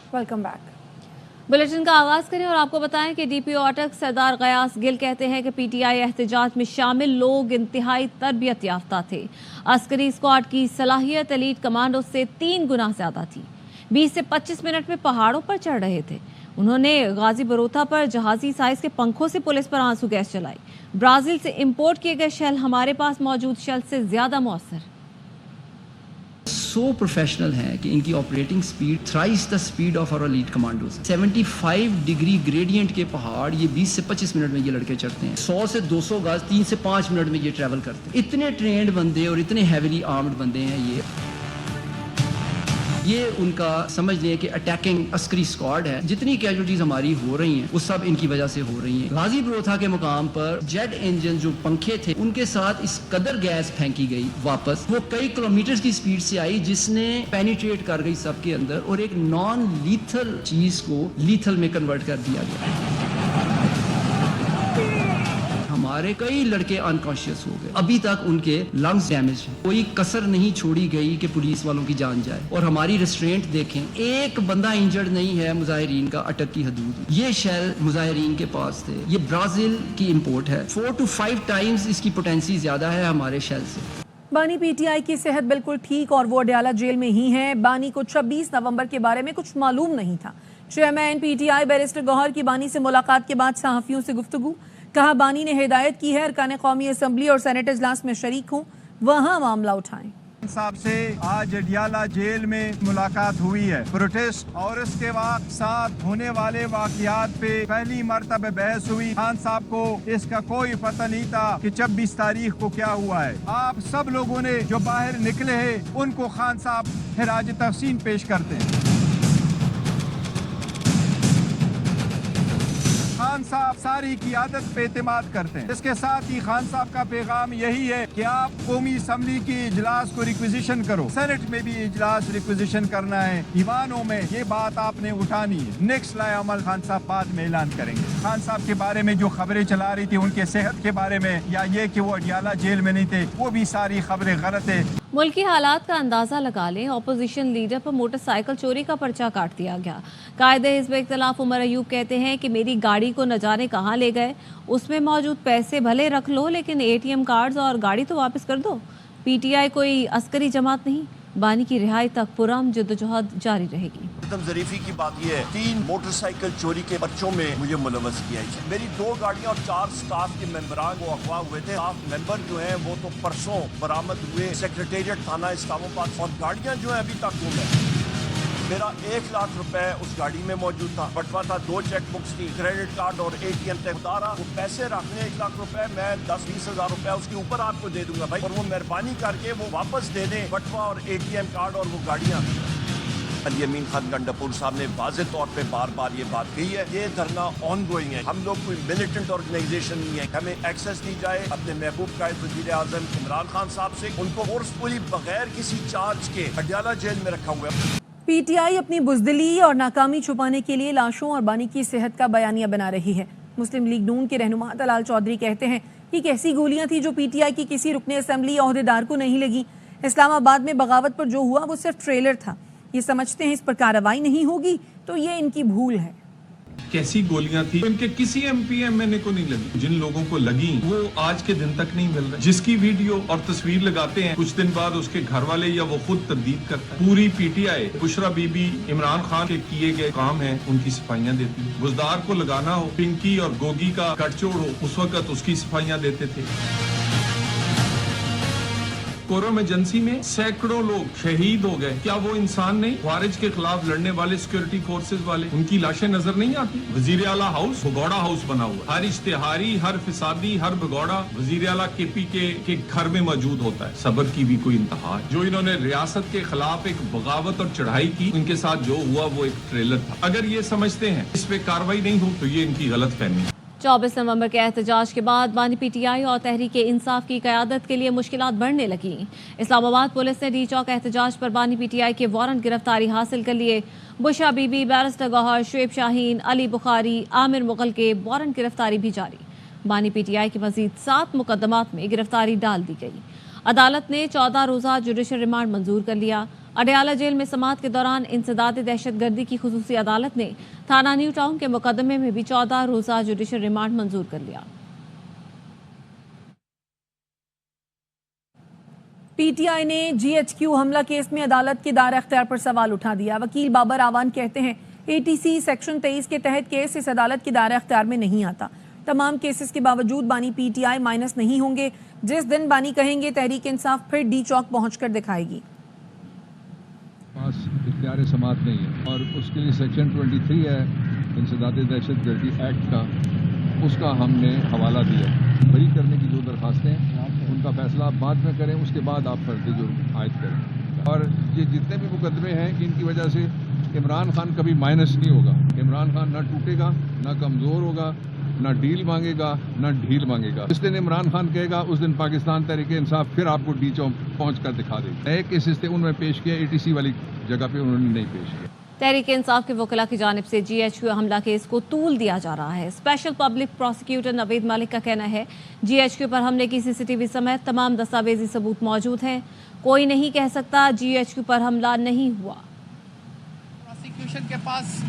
Welcome back. Bulletin का आगाज करें और आपको बताएं कि डीपीओ अटक सरदार गयास गिल कहते हैं कि पीटीआई एहतजाज में शामिल लोग इंतहाई तरबियत याफ्ता थे। अस्करी स्क्वाड की सलाहियत एलीट कमांडो से 3 गुना ज्यादा थी। 20 से 25 मिनट में पहाड़ों पर चढ़ रहे थे। उन्होंने गाजी बरोथा पर जहाजी साइज के पंखों से पुलिस पर आंसू गैस चलाई। ब्राजील से इंपोर्ट किए गए शेल हमारे पास मौजूद शेल से ज्यादा मौसर। सो प्रोफेशनल है कि इनकी operating speed thrice the speed of our elite commandos. 75 degree gradient के पहाड़ ये 20 से 25 मिनट में ये लड़के चढ़ते हैं। 100 से 200 गज 3 से 5 मिनट में ये ट्रैवल करते हैं। इतने ट्रेंड बंदे और इतने हैवीली आर्म्ड बंदे हैं। ये उनका समझ लें कि अटैकिंग अस्करी स्क्वाड है। जितनी कैजुअलिटीज हमारी हो रही हैं वो सब इनकी वजह से हो रही हैं। गाजी बरोथा के मुकाम पर जेट इंजन जो पंखे थे उनके साथ इस कदर गैस फेंकी गई वापस, वो कई किलोमीटर की स्पीड से आई जिसने पेनिट्रेट कर गई सबके अंदर और एक नॉन लीथल चीज को लीथल में कन्वर्ट कर दिया गया। हमारे कई लड़के अनकॉन्शियस हो गए। अभी तक उनके लंग्स डैमेज हैं। कोई कसर नहीं छोड़ी गई कि पुलिस वालों की जान जाए। और हमारी रेस्ट्रेंट देखें, एक बंदा इंजर्ड नहीं है मुजाहिरीन का अटक की हदूद। ये शेल मुजाहिरीन के पास थे। ये ब्राजील की इंपोर्ट है। 4 to 5 टाइम्स इसकी पोटेंसी ज्यादा है हमारे शेल से। बानी पीटीआई की सेहत बिल्कुल ठीक और वो अडयाला जेल में ही है। बानी को 26 नवंबर के बारे में कुछ मालूम नहीं था। चेयरमैन पीटीआई बैरिस्टर गौहर की बानी से मुलाकात के बाद सहाफियों से गुफ्तगू। कहा बानी ने हिदायत की है अरकान कौमी असम्बली और सेनेट इजलास में शरीक हूँ, वहाँ मामला उठाएं। साहब से आज अडयाला जेल में मुलाकात हुई है। प्रोटेस्ट और इसके बाद साथ होने वाले वाकयात पे पहली मर्तबा बहस हुई। खान साहब को इसका कोई पता नहीं था कि 26 तारीख को क्या हुआ है। आप सब लोगों ने जो बाहर निकले हैं उनको खान साहब खिराज तहसीन पेश करते हैं। खान साहब सारी क़ियादत पे एतमाद करते हैं। इसके साथ ही खान साहब का पैगाम यही है कि आप कौमी असम्बली की इजलास को रिक्विजिशन करो, सेनेट में भी इजलास रिक्विजिशन करना है, ईवानों में ये बात आपने उठानी है। नेक्स्ट लाए अमल खान साहब बाद में ऐलान करेंगे। खान साहब के बारे में जो खबरें चला रही थी उनके सेहत के बारे में या ये कि वो अडयाला जेल में नहीं थे, वो भी सारी खबरें गलत है। मुल्की हालात का अंदाजा लगा लें, ऑपोजिशन लीडर पर मोटरसाइकिल चोरी का पर्चा काट दिया गया। कायदे हिज़्ब इख्तिलाफ उमर अयूब कहते हैं कि मेरी गाड़ी को न जाने कहाँ ले गए, उसमें मौजूद पैसे भले रख लो लेकिन ATM कार्ड्स और गाड़ी तो वापस कर दो। पीटीआई कोई अस्करी जमात नहीं, बानी की रिहाई तक पुरअमन जद्दोजहद जारी रहेगी। एकदम ज़रीफ़ी की बात यह है 3 मोटरसाइकिल चोरी के पर्चों में मुझे मुलव्वस किया है। मेरी 2 गाड़ियां और 4 स्टाफ के मेंबरान को अगवा हुए थे। स्टाफ मेंबर जो हैं वो तो परसों बरामद हुए सेक्रेटेरिएट थाना इस्लामाबाद, और गाड़ियां जो हैं अभी तक गुम है। मेरा 1 लाख रुपए उस गाड़ी में मौजूद था। बटवा था, 2 चेक बुक्स थी, क्रेडिट कार्ड और ATM तक उतारा। वो पैसे रखने 1 लाख रुपए, मैं 10-20 हज़ार रुपए उसके ऊपर आपको दे दूंगा भाई, और वो मेहरबानी करके वो वापस दे दें बटवा और ATM कार्ड और वो गाड़ियां। अली अमीन खान गंडापुर साहब ने वाज़े तौर पे बार बार ये बात कही है। ये धरना ऑन गोइंग है। हम लोग कोई मिलिटेंट ऑर्गेनाइजेशन नहीं है। हमें एक्सेस दी जाए अपने महबूब कायद वज़ीर आज़म इमरान खान साहब से। उनको फोर्सफुली बगैर किसी चार्ज के अडयाला जेल में रखा हुआ है। पीटीआई अपनी बुज़दिली और नाकामी छुपाने के लिए लाशों और बानी की सेहत का बयानिया बना रही है। मुस्लिम लीग नून के रहनुमा दलाल चौधरी कहते हैं कि कैसी गोलियां थी जो पीटीआई की किसी रुकने असेंबली या ओहदेदार को नहीं लगी। इस्लामाबाद में बगावत पर जो हुआ वो सिर्फ ट्रेलर था। ये समझते हैं इस पर कार्रवाई नहीं होगी तो ये इनकी भूल है। कैसी गोलियां थी, इनके किसी MP MNA को नहीं लगी। जिन लोगों को लगी वो आज के दिन तक नहीं मिल रहे। जिसकी वीडियो और तस्वीर लगाते हैं कुछ दिन बाद उसके घर वाले या वो खुद तब्दील करता है। पूरी PTI बुशरा बीबी इमरान खान के किए गए काम है उनकी सफाइयां देती है। बुजदार को लगाना हो, पिंकी और गोगी का गठजोड़ हो, उस वक्त उसकी सफाइयां देते थे। कोरोना एजेंसी में सैकड़ों लोग शहीद हो गए। क्या वो इंसान नहीं? खारिज के खिलाफ लड़ने वाले सिक्योरिटी फोर्सेज वाले, उनकी लाशें नजर नहीं आती? वजीर आला हाउस भगौड़ा हाउस बना हुआ, हर इश्तेहारी, हर फिसादी, हर भगौड़ा वजीर आला KP के घर में मौजूद होता है। सब्र की भी कोई इंतहा है। जो इन्होंने रियासत के खिलाफ एक बगावत और चढ़ाई की, उनके साथ जो हुआ वो एक ट्रेलर था। अगर ये समझते हैं इस पे कार्रवाई नहीं हो तो ये इनकी गलत फहमी है। 24 नवंबर के एहतजाज के बाद बानी पीटीआई और तहरीक इंसाफ की क़यादत के लिए मुश्किलात बढ़ने लगी। इस्लामाबाद पुलिस ने डी चौक एहतजाज पर बानी पीटीआई के वारंट गिरफ्तारी हासिल कर लिए। बुशरा बीबी, बैरिस्टर गौहर, शुएब शाहीन, अली बुखारी, आमिर मुगल के वारंट गिरफ्तारी भी जारी। बानी पीटीआई के मजीद 7 मुकदमात में गिरफ्तारी डाल दी गई। अदालत ने 14 रोज़ा जुडिशल रिमांड मंजूर कर लिया। अडयाला जेल में समाअत के दौरान इंसदाद दहशतगर्दी की खुसूसी अदालत ने थाना न्यू टाउन के मुकदमे में भी 14 रोजा जुडिशल रिमांड मंजूर कर लिया। पीटीआई ने जीएचक्यू हमला केस में अदालत के दायरा इख्तियार पर सवाल उठा दिया। वकील बाबर आवान कहते हैं एटीसी सेक्शन 23 के तहत केस इस अदालत के दायरा इख्तियार में नहीं आता। तमाम केसेस के बावजूद बानी पीटीआई माइनस नहीं होंगे। जिस दिन बानी कहेंगे तहरीक इंसाफ फिर डी चौक पहुंचकर दिखाएगी। पास इख्तियार समाअत नहीं है और उसके लिए सेक्शन 23 है इंसदाद दहशतगर्दी एक्ट का, उसका हमने हवाला दिया। बरी करने की जो दरखास्तें उनका फैसला आप बाद में करें, उसके बाद आप फर्जी जुर्म आयद करें। और ये जितने भी मुकदमे हैं कि इनकी वजह से इमरान खान कभी माइनस नहीं होगा। इमरान खान ना टूटेगा, ना कमज़ोर होगा, ना डील मांगेगा, ना ढील मांगेगा। जिस दिन इमरान खान कहेगा उस दिन पाकिस्तान तहरीक इंसाफ फिर आपको डी चौक पहुँच कर दिखा देगा। नए केसेस थे उनमें पेश किया, एटीसी वाली जगह पे उन्होंने नहीं पेश किया। तहरीक इंसाफ के वकीला की जानिब से जीएचक्यू हमला केस को तूल दिया जा रहा है। Special public prosecutor Naveed Malik का कहना है जीएचक्यू पर हमले की सीसीटीवी समेत तमाम दस्तावेजी सबूत मौजूद हैं। कोई नहीं कह सकता जीएचक्यू पर हमला नहीं हुआ। प्रोसिक्यूशन के पास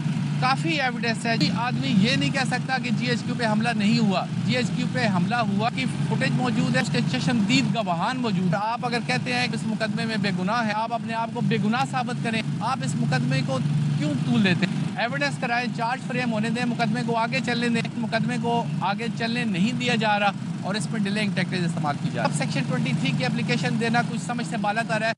काफ़ी एविडेंस है। आदमी ये नहीं कह सकता कि जीएचक्यू पे हमला नहीं हुआ। जीएचक्यू पे हमला हुआ की फुटेज मौजूद है, उसके चश्मदीद गवाहान मौजूद है। आप अगर कहते हैं कि इस मुकदमे में बेगुनाह है, आप अपने आप को बेगुनाह साबित करें। आप इस मुकदमे को क्यों तूल देते हैं? एविडेंस कराएं, चार्ज फ्रेम होने दें, मुकदमे को आगे चलने दें। मुकदमे को आगे चलने नहीं दिया जा रहा और इसमें डिलेइंग टैक्टिक्स इस्तेमाल की जा रही है। अब सेक्शन 23 की एप्लीकेशन देना कुछ समझ से बालातर है।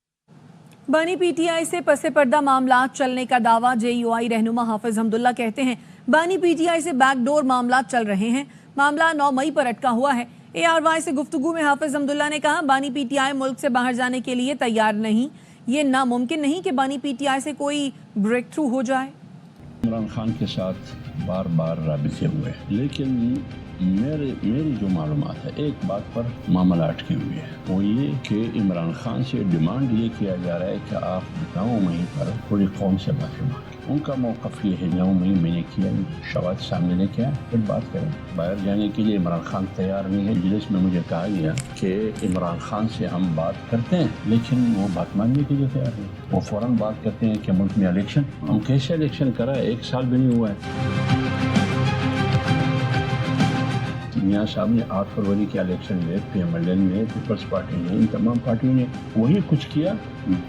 बानी पीटीआई से पसे पर्दा मामला चलने का दावा। जेयूआई रहनुमा हाफिज हमदुल्ला कहते हैं बानी पीटीआई से बैकडोर मामला चल रहे हैं। मामला 9 मई पर अटका हुआ है। ARY से गुफ्तगू में हाफिज हमदुल्ला ने कहा बानी पीटीआई मुल्क से बाहर जाने के लिए तैयार नहीं। ये नामुमकिन नहीं कि बानी पीटीआई से कोई ब्रेक थ्रू हो जाए। इमरान खान के साथ बार बार राबिते हुए, लेकिन मेरी जो मालूमात है एक बात पर मामला अटकी हुई है, वो ये कि इमरान खान से डिमांड ये किया जा रहा है कि आप 9 मई पर पूरी कौम से माफी मांगें। उनका मौक़िफ़ ये है 9 मई मैंने किया, शवाहद सामने लेके आए, फिर बात करें। बाहर जाने के लिए इमरान खान तैयार नहीं है। इजलिस में मुझे कहा गया कि इमरान खान से हम बात करते हैं, लेकिन वो बात मानने के लिए तैयार नहीं। वो फ़ौरन बात करते हैं कि मुल्क में इलेक्शन, हम कैसे इलेक्शन करा है, 1 साल भी नहीं हुआ है। मियाँ साहब ने 8 फरवरी के इलेक्शन में PMLN ने, पीपल्स पार्टी ने, इन तमाम पार्टियों ने वही कुछ किया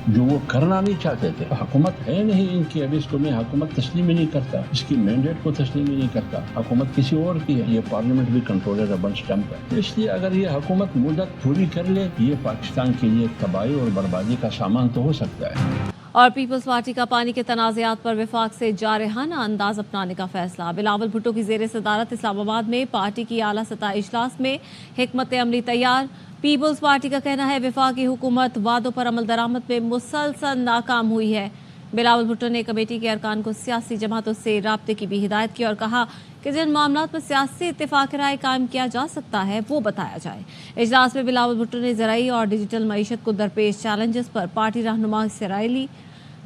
जो वो करना नहीं चाहते थे। हुकूमत है नहीं इनकी, अभी इसको मैं हुकूमत तस्लीम ही नहीं करता, इसकी मैंडेट को तस्लीम ही नहीं करता। हुकूमत किसी और की है, ये पार्लियामेंट भी कंट्रोलर रबड़ स्टम्प है। इसलिए अगर ये हुकूमत मुद्दत पूरी कर ले, ये पाकिस्तान के लिए तबाही और बर्बादी का सामान तो हो सकता है। और पीपल्स पार्टी का पानी के तनाज़ात पर विफाक से जारहाना अंदाज अपनाने का फैसला। बिलावल भुट्टो की ज़ेर सदारत इस्लामाबाद में पार्टी की आला सतह इजलास में हिकमत अमली तैयार। पीपल्स पार्टी का कहना है वफाकी हुकूमत वादों पर अमल दरामद में मुसलसल नाकाम हुई है। बिलावल भुट्टो ने कमेटी के अरकान को सियासी जमातों से राब्ते की भी हिदायत की और कहा कि जिन मामलों पर सियासी इत्तेफाक राय कायम किया जा सकता है वो बताया जाए। इजलास में बिलावल भुट्टो ने ज़राई और डिजिटल मईशत को दरपेश चैलेंजेस पर पार्टी रहनुमा से राय ली।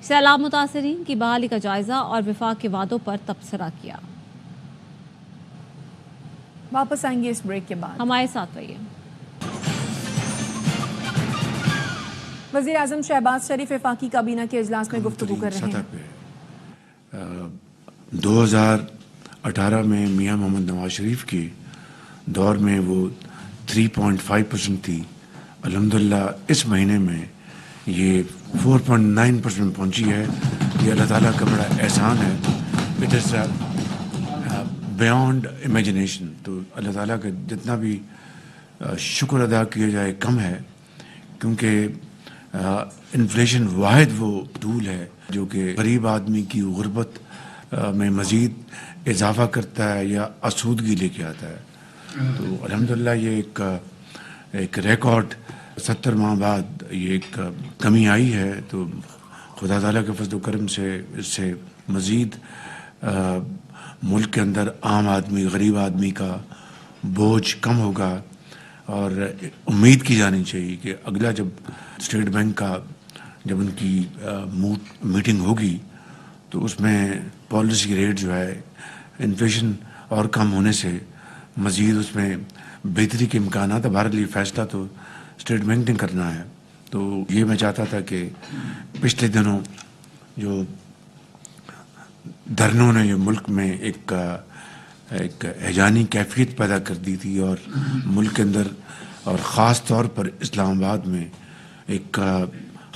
सैलाब मुतासरीन की बहाली का जायजा और विफाक के वादों पर तबसरा किया। वापस आएंगे इस ब्रेक के बाद, हमारे साथ रहिए। वज़ीर आज़म शहबाज शरीफ वफाकी काबीना के इजलास में गुफ्तगू कर रहे हैं। 2018 में मियां मोहम्मद नवाज शरीफ के दौर में वो 3.5% थी। अल्हम्दुलिल्लाह इस महीने में ये 4.9% पहुंची है। ये अल्लाह ताला का बड़ा एहसान है। It is beyond imagination. तो अल्लाह ताला का जितना भी शुक्र अदा किया जाए कम है, क्योंकि इन्फ्लेशन वाहिद वो टूल है जो कि गरीब आदमी की गुर्बत में मज़ीद इजाफ़ा करता है या आसूदगी लेके आता है। तो अल्हम्दुलिल्लाह ये एक रिकॉर्ड 70 माह बाद ये एक कमी आई है। तो खुदा ताला के फज़ल करम से इससे मज़ीद मुल्क के अंदर आम आदमी, गरीब आदमी का बोझ कम होगा। और उम्मीद की जानी चाहिए कि अगला जब स्टेट बैंक का जब उनकी मीटिंग होगी तो उसमें पॉलिसी रेट जो है इन्फ्लेशन और कम होने से मज़ीद उसमें बेहतरी के इम्कानात। हमारे लिए फ़ैसला तो स्टेट बैंक ने करना है, تو یہ میں چاہتا تھا کہ پچھلے دنوں جو دھرنوں نے جو ملک میں ایک ہیجانی کیفیت پیدا کر دی تھی اور ملک کے اندر اور خاص طور پر اسلام آباد میں ایک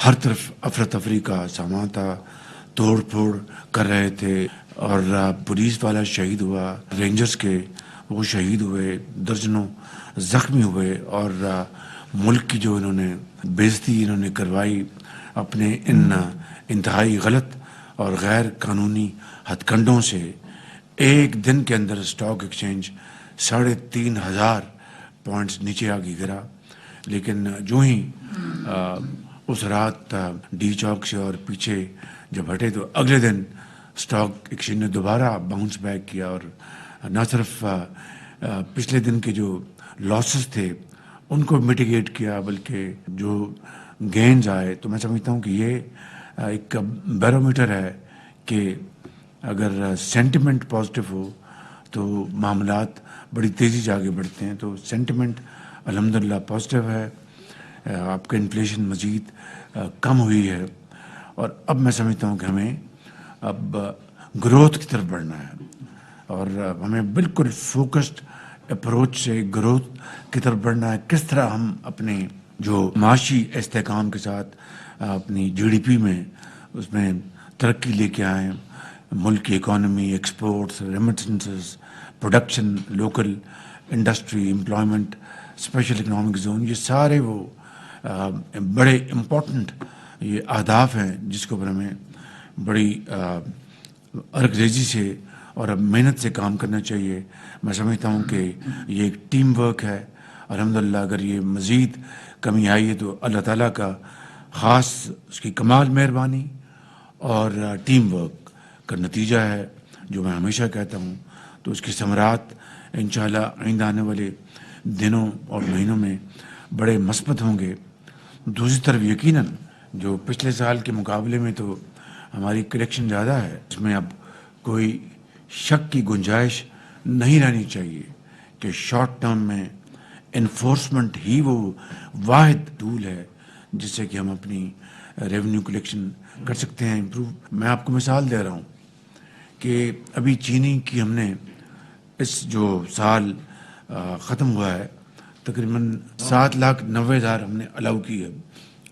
ہر طرف افراتفری کا سامان تھا، توڑ پھوڑ کر رہے تھے اور پولیس والا شہید ہوا، رینجرز کے وہ شہید ہوئے، درجنوں زخمی ہوئے، اور ملک کی جو انہوں نے بےعزتی انہوں نے کروائی اپنے ان انتہائی غلط اور غیر قانونی ہتھ کنڈوں سے، ایک دن کے اندر اسٹاک ایکسچینج 3,500 پوائنٹس نیچے آگے گرا. لیکن جو ہی اس رات ڈی چوک سے اور پیچھے جب ہٹے تو اگلے دن اسٹاک ایکسچینج نے دوبارہ باؤنس بیک کیا، اور نہ صرف پچھلے دن کے جو لاسز تھے ان کو میٹیگیٹ کیا بلکہ جو گینز آئے. تو میں سمجھتا ہوں کہ یہ ایک بیرومیٹر ہے کہ اگر سینٹیمنٹ پازیٹیو ہو تو معاملات بڑی تیزی سے آگے بڑھتے ہیں. تو سینٹیمنٹ الحمدللہ پازیٹیو ہے، آپ کا انفلیشن مزید کم ہوئی ہے، اور اب میں سمجھتا ہوں کہ ہمیں اب گروتھ کی طرف بڑھنا ہے، اور ہمیں بالکل فوکسڈ اپروچ سے گروتھ کی طرف بڑھنا ہے. کس طرح ہم اپنے جو معاشی استحکام کے ساتھ اپنی جی ڈی پی میں اس میں ترقی لے کے آئیں، ملک کی economy, exports, remittances, production, local industry, employment, special economic zone, یہ سارے وہ بڑے امپورٹنٹ یہ اہداف ہیں جس کے اوپر ہمیں بڑی عرق ریزی سے اور اب محنت سے کام کرنا چاہیے. میں سمجھتا ہوں کہ یہ ایک ٹیم ورک ہے. الحمدللہ اگر یہ مزید کمی آئی ہے تو اللہ تعالیٰ کا خاص اس کی کمال مہربانی اور ٹیم ورک کا نتیجہ ہے جو میں ہمیشہ کہتا ہوں. تو اس کی ثمرات انشاءاللہ آئندہ آنے والے دنوں اور مہینوں میں بڑے مثبت ہوں گے. دوسری طرف یقیناً جو پچھلے سال کے مقابلے میں تو ہماری کلیکشن زیادہ ہے، اس میں اب کوئی شک کی گنجائش نہیں رہنی چاہیے کہ شارٹ ٹرم میں انفورسمنٹ ہی وہ واحد ٹول ہے جس سے کہ ہم اپنی ریونیو کلیکشن کر سکتے ہیں امپروو. میں آپ کو مثال دے رہا ہوں کہ ابھی چینی کی ہم نے اس جو سال ختم ہوا ہے تقریباً 7,90,000 ہم نے الاؤ کی ہے،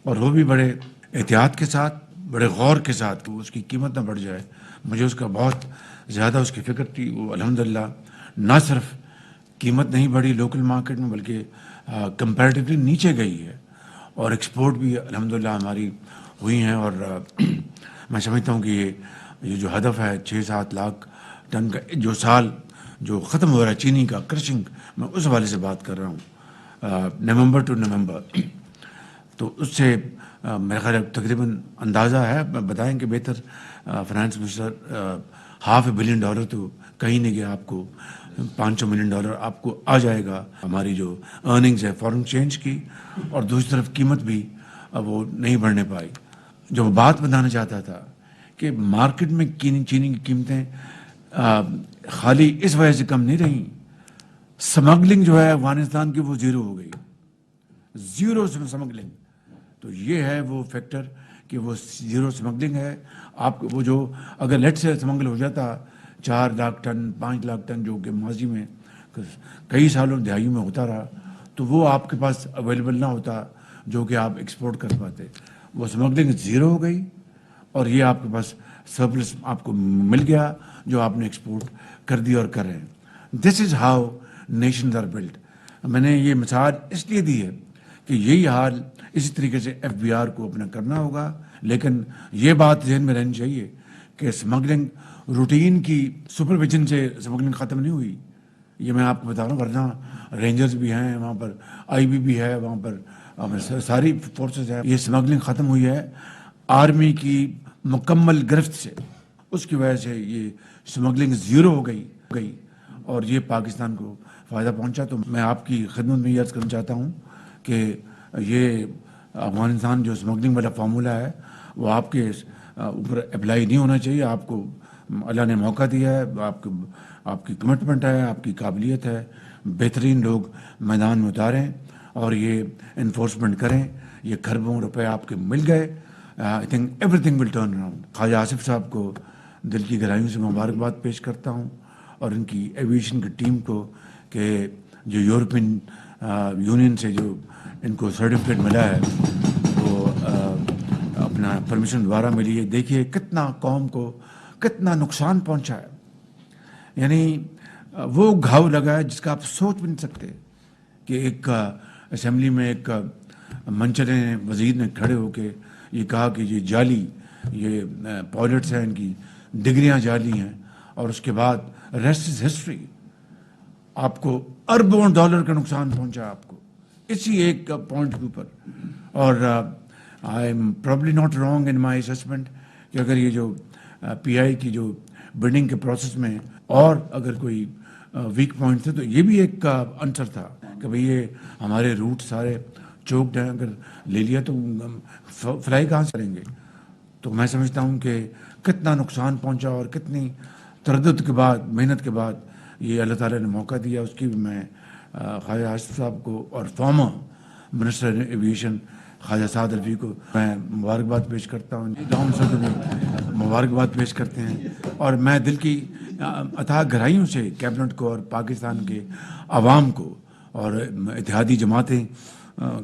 اور وہ بھی بڑے احتیاط کے ساتھ، بڑے غور کے ساتھ کہ اس کی قیمت نہ بڑھ جائے. مجھے اس کا بہت زیادہ اس کی فکر تھی. وہ الحمدللہ نہ صرف قیمت نہیں بڑھی لوکل مارکیٹ میں بلکہ کمپیریٹیولی نیچے گئی ہے، اور ایکسپورٹ بھی الحمدللہ ہماری ہوئی ہیں. اور میں سمجھتا ہوں کہ یہ جو ہدف ہے 6-7 لاکھ ٹن کا جو سال جو ختم ہو رہا ہے چینی کا کرشنگ، میں اس حوالے سے بات کر رہا ہوں نومبر ٹو نومبر. تو اس سے میرا خیال تقریباً اندازہ ہے، بتائیں کہ بہتر فائنانس منسٹر $500 بلین تو کہیں نہیں گیا. آپ کو $500 ملین آپ کو آ جائے گا. ہماری جو ارننگز ہے فارن ایکسچینج کی، اور دوسری طرف قیمت بھی اب وہ نہیں بڑھنے پائی. جو وہ بات بتانا چاہتا تھا کہ مارکیٹ میں چینی کی قیمتیں خالی اس وجہ سے کم نہیں رہیں، سمگلنگ جو ہے افغانستان کی وہ زیرو ہو گئی، زیرو سمگلنگ. تو یہ ہے وہ فیکٹر کہ وہ زیرو سمگلنگ ہے. آپ وہ جو اگر لیٹ سے سمگل ہو جاتا 4 لاکھ ٹن 5 لاکھ ٹن جو کہ ماضی میں کئی سالوں دہائیوں میں ہوتا رہا، تو وہ آپ کے پاس اویلیبل نہ ہوتا جو کہ آپ ایکسپورٹ کر پاتے. وہ سمگلنگ زیرو ہو گئی اور یہ آپ کے پاس سرپلس آپ کو مل گیا جو آپ نے ایکسپورٹ کر دی اور کر رہے ہیں. This is how nations are built. میں نے یہ مثال اس لیے دی ہے کہ یہی حال اسی طریقے سے ایف بی آر کو اپنا کرنا ہوگا. لیکن یہ بات ذہن میں رہنی چاہیے کہ سمگلنگ روٹین کی سپرویژن سے سمگلنگ ختم نہیں ہوئی. یہ میں آپ کو بتا رہا ہوں، ورنہ رینجرز بھی ہیں وہاں پر، آئی بی بھی ہے وہاں پر، ساری فورسز ہیں. یہ سمگلنگ ختم ہوئی ہے آرمی کی مکمل گرفت سے. اس کی وجہ سے یہ سمگلنگ زیرو ہو گئی اور یہ پاکستان کو فائدہ پہنچا. تو میں آپ کی خدمت میں یہ عرض کرنا چاہتا ہوں کہ یہ افغانستان جو سمگلنگ والا فارمولہ ہے وہ آپ کے اوپر اپلائی نہیں ہونا چاہیے. آپ کو اللہ نے موقع دیا ہے، آپ کی کمٹمنٹ ہے، آپ کی قابلیت ہے، بہترین لوگ میدان میں اتاریں اور یہ انفورسمنٹ کریں. یہ کھربوں روپے آپ کے مل گئے. I think everything will turn around. Khawaja Asif صاحب کو دل کی گہرائیوں سے مبارکباد پیش کرتا ہوں اور ان کی ایویشن کی ٹیم کو کہ جو یورپین یونین سے جو ان کو سرٹیفکیٹ ملا ہے وہ اپنا پرمیشن دوبارہ ملی ہے. دیکھیے کتنا قوم کو کتنا نقصان پہنچا ہے. یعنی وہ گھاؤ لگا ہے جس کا آپ سوچ بھی نہیں سکتے کہ ایک اسمبلی میں ایک منچلے وزیر نے کھڑے ہو کے یہ کہا کہ یہ جعلی یہ پائلٹس ہیں ان کی ڈگریاں جعلی ہیں اور اس کے بعد ریسٹ از ہسٹری. آپ کو اربوں ڈالر کا نقصان پہنچا آپ کو اسی ایک پوائنٹ کے اوپر. اور I am probably not wrong in my assessment کہ اگر یہ جو پی آئی کی جو بلڈنگ کے پروسیس میں اور اگر کوئی ویک پوائنٹ تھے تو یہ بھی ایک آنسر تھا کہ بھئی یہ ہمارے روٹ سارے چوکڈ ہیں, اگر لے لیا تو فلائی کہاں سے کریں گے. تو میں سمجھتا ہوں کہ کتنا نقصان پہنچا اور کتنی تردد کے بعد محنت کے بعد یہ اللہ تعالیٰ نے موقع دیا. اس کی بھی میں خواجہ آصف صاحب کو اور farmer minister aviation Khawaja Saad الفی کو میں مبارکباد پیش کرتا ہوں. ڈاؤن سر بھی مبارکباد پیش کرتے ہیں اور میں دل کی اتھاہ گہرائیوں سے کیبنٹ کو اور پاکستان کے عوام کو اور اتحادی جماعتیں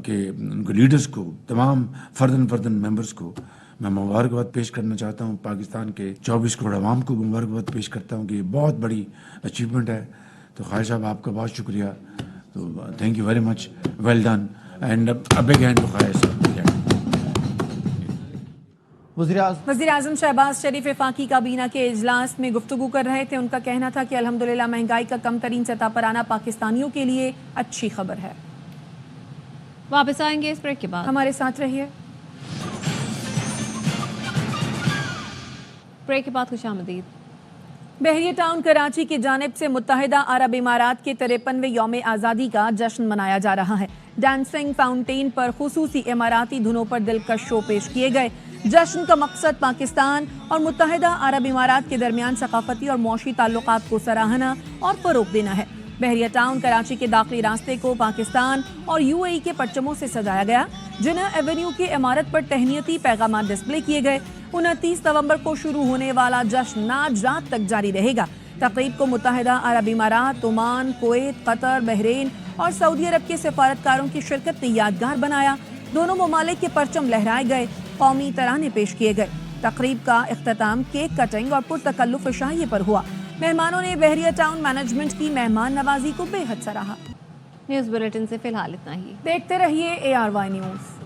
کے ان کے لیڈرز کو تمام فردن ممبرز کو میں مبارکباد پیش کرنا چاہتا ہوں. پاکستان کے 24 کروڑ عوام کو مبارکباد پیش کرتا ہوں کہ یہ بہت بڑی اچیومنٹ ہے. تو خواجہ صاحب آپ کا بہت شکریہ. تو thank you very much, well done and a big hand to Khawaja Sahib. وزیر اعظم شہباز شریف وفاقی کابینہ کے اجلاس میں گفتگو کر رہے تھے. ان کا کہنا تھا کہ الحمدللہ مہنگائی کا کم ترین سطح پر آنا پاکستانیوں کے لیے اچھی خبر ہے. واپس آئیں گے اس بریک کے بعد, ہمارے ساتھ رہیے. بریک کے بعد خوش آمدید. بحریہ ٹاؤن کراچی کی جانب سے متحدہ عرب امارات کے 53ویں یوم آزادی کا جشن منایا جا رہا ہے. ڈانسنگ فاؤنٹین پر خصوصی اماراتی دھنوں پر دلکش شو پیش کیے گئے. جشن کا مقصد پاکستان اور متحدہ عرب امارات کے درمیان ثقافتی اور معاشی تعلقات کو سراہنا اور فروغ دینا ہے. بحریہ ٹاؤن کراچی کے داخلی راستے کو پاکستان اور یو اے ای کے پرچموں سے سجایا گیا. جناح ایونیو کی عمارت پر تہنیتی پیغامات ڈسپلے کیے گئے. 29 نومبر کو شروع ہونے والا جشن آج رات تک جاری رہے گا. تقریب کو متحدہ عرب امارات, عمان, کویت, قطر, بحرین اور سعودی عرب کے سفارتکاروں کی شرکت نے یادگار بنایا. دونوں ممالک کے پرچم لہرائے گئے, قومی ترانے پیش کیے گئے. تقریب کا اختتام کیک کٹنگ اور پرتکلف عشائیے پر ہوا. مہمانوں نے بحریہ ٹاؤن مینجمنٹ کی مہمان نوازی کو بے حد سراہا. نیوز بلیٹن سے فی الحال اتنا ہی. دیکھتے رہیے ARY نیوز.